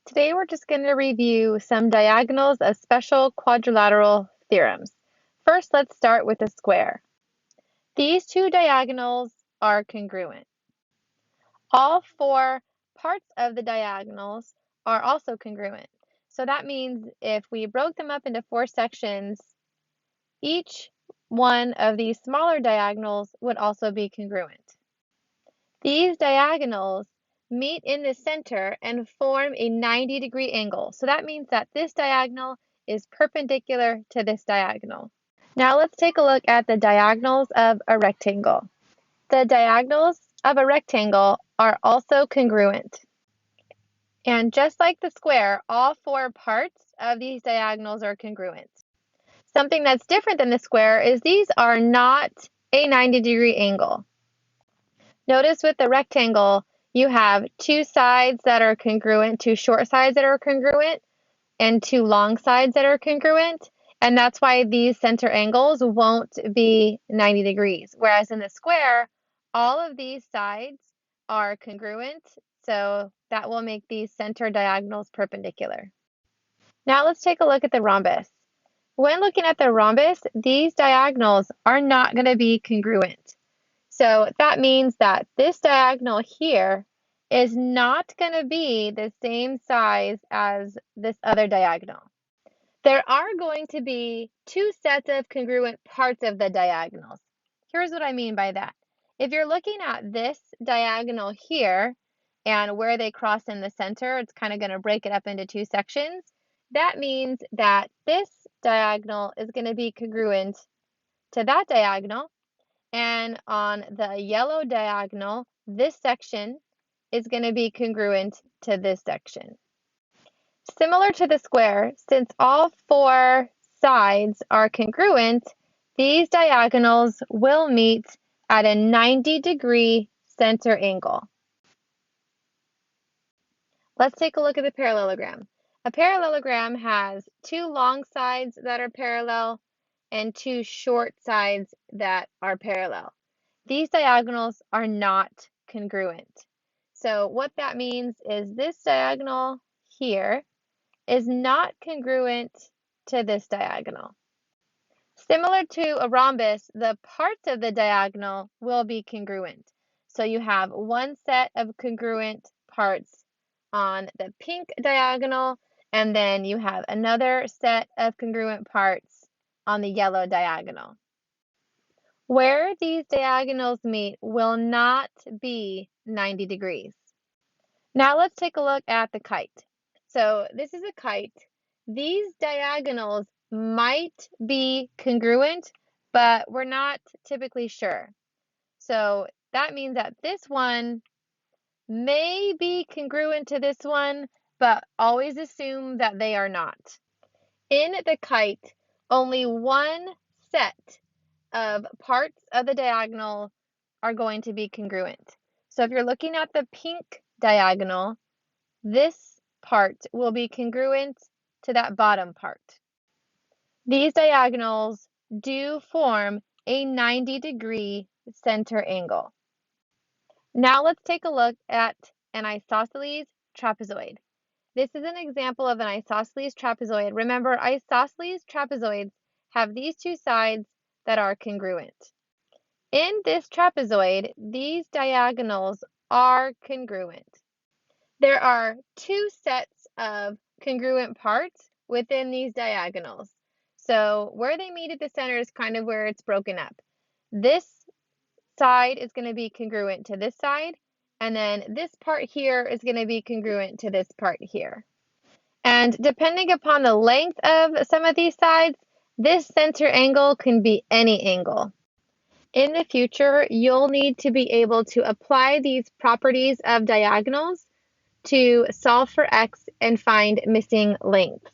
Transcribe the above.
Today we're just going to review some diagonals of special quadrilateral theorems. First, let's start with a square. These two diagonals are congruent. All four parts of the diagonals are also congruent. So that means if we broke them up into four sections, each one of these smaller diagonals would also be congruent. These diagonals meet in the center and form a 90-degree angle. So that means that this diagonal is perpendicular to this diagonal. Now let's take a look at the diagonals of a rectangle. The diagonals of a rectangle are also congruent. And just like the square, all four parts of these diagonals are congruent. Something that's different than the square is these are not a 90-degree angle. Notice with the rectangle, you have two sides that are congruent, two short sides that are congruent, and two long sides that are congruent. And that's why these center angles won't be 90 degrees. Whereas in the square, all of these sides are congruent, so that will make these center diagonals perpendicular. Now let's take a look at the rhombus. When looking at the rhombus, these diagonals are not going to be congruent. So that means that this diagonal here is not going to be the same size as this other diagonal. There are going to be two sets of congruent parts of the diagonals. Here's what I mean by that. If you're looking at this diagonal here and where they cross in the center, it's kind of going to break it up into two sections. That means that this diagonal is going to be congruent to that diagonal. And on the yellow diagonal, this section is going to be congruent to this section. Similar to the square, since all four sides are congruent, these diagonals will meet at a 90-degree center angle. Let's take a look at the parallelogram. A parallelogram has two long sides that are parallel and two short sides that are parallel. These diagonals are not congruent. So what that means is this diagonal here is not congruent to this diagonal. Similar to a rhombus, the parts of the diagonal will be congruent. So you have one set of congruent parts on the pink diagonal, and then you have another set of congruent parts on the yellow diagonal. Where these diagonals meet will not be 90 degrees. Now let's take a look at the kite. So this is a kite. These diagonals might be congruent, but we're not typically sure. So that means that this one may be congruent to this one, but always assume that they are not. In the kite, only one set of parts of the diagonal are going to be congruent. So if you're looking at the pink diagonal, this part will be congruent to that bottom part. These diagonals do form a 90-degree center angle. Now let's take a look at an isosceles trapezoid. This is an example of an isosceles trapezoid. Remember, isosceles trapezoids have these two sides that are congruent. In this trapezoid, these diagonals are congruent. There are two sets of congruent parts within these diagonals. So where they meet at the center is kind of where it's broken up. This side is going to be congruent to this side, and then this part here is going to be congruent to this part here. And depending upon the length of some of these sides, this center angle can be any angle. In the future, you'll need to be able to apply these properties of diagonals to solve for x and find missing lengths.